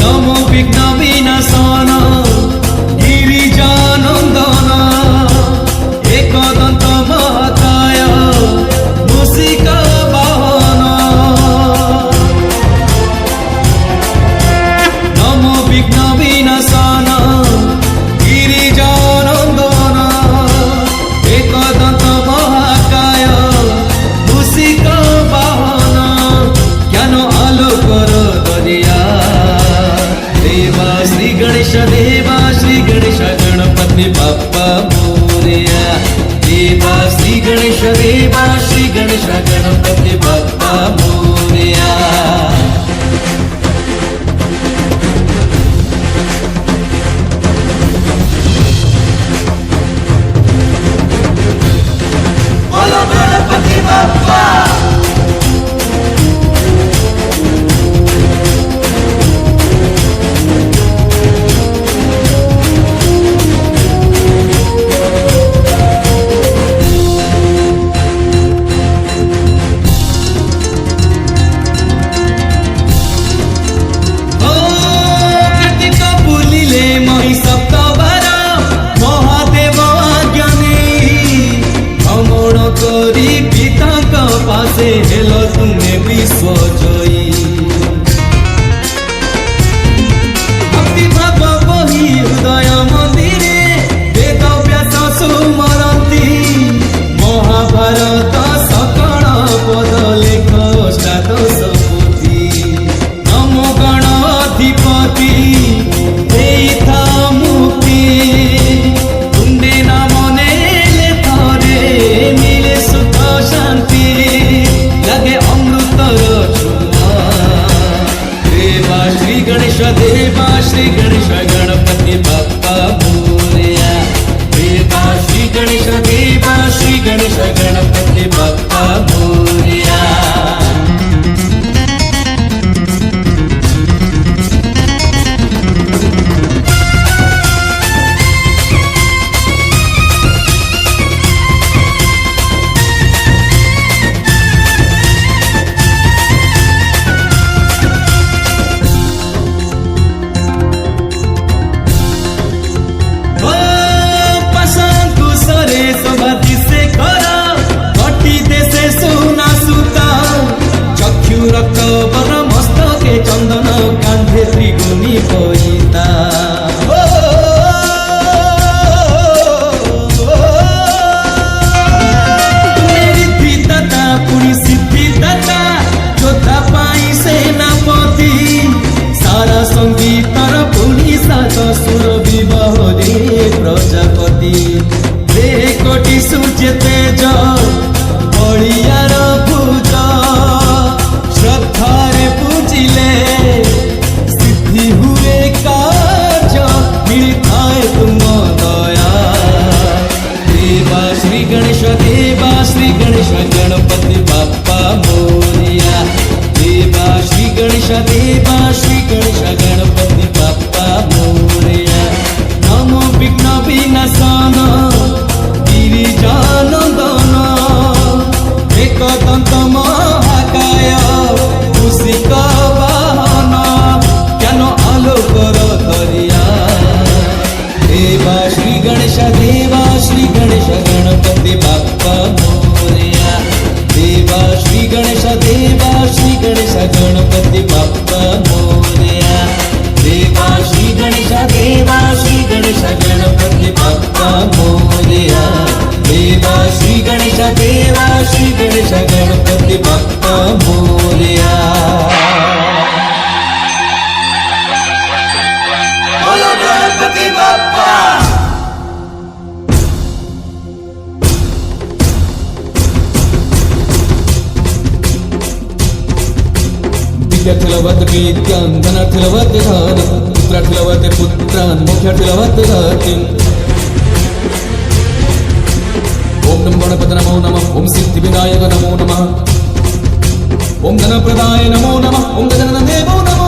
नमो विघ्न विनाशन गिरिजानन्दन एकदन्त महाकाय मूषिका वाहन नमो विघ्न विनाशन गिरिजानन्दन एकदन्त महाकाय मूषिका वाहन ज्ञान आलोकर दरिया देवा श्री गणेश गणपति बाप्पा मोरया देवा श्री गणेश गणपति बाप्पा मोरया बोलो गणपति बाप्पा पासे हेलो तुम्हें विश्व जयी भक्ति भाव बही हृदय मंदिरे वेद व्यास सुमरती महाभारत सकल पद लेख अष्टादश पोथी नमो गणाधिपति देता मुक्ति तुंडे नाम नेले थरे मिले सुख शांति लगे अमृतर छुआ देवा श्री गणेश गणपति बाप्पा मोरया देवा श्री गणेश गणपति बाप्पा मोरया चंदन कांधे त्रिगुणी बहिता रिद्धिदाता पुरी सिद्धिदाता जोधा पाई सेनापति सारा संगीतर पुरी सात सुर विवाह रे प्रजापति रे कोटि सूर्य तेज बलियार भुज श्रद्धारे पूजिले सिद्धि हुए कार्य मिलता है तुम दया देवा श्री गणेश गणपति बाप्पा मोरया देवा श्री गणेश गणपति बाप्पा मोरया नमो विघ्न विनाशन गिरिजानन्दन एकदन्त महाकाय मूषिका वाहन ज्ञान आलोकर दरिया देवा श्री गणेश गणपति बाप्पा मोरया देवा श्री गणेश गणपति बाप्पा मोरया देवा श्री गणेश गणपति बाप्पा मोरया देवा श्री गणेश गणपति बाप्पा मोरया बोलो गणपति बाप्पा विद्यार्थीलवत् विद्यान् धनार्थीलवत् धनं पुत्रार्थीलवत् पुत्रान् मोक्षार्थीलवत् गतिम् ओम नमो गणपते नमो नमः ओम सिद्धिविनायक नमो नमः ओम गणप्रदाय नमो नमः ओम गजानन देवो नमो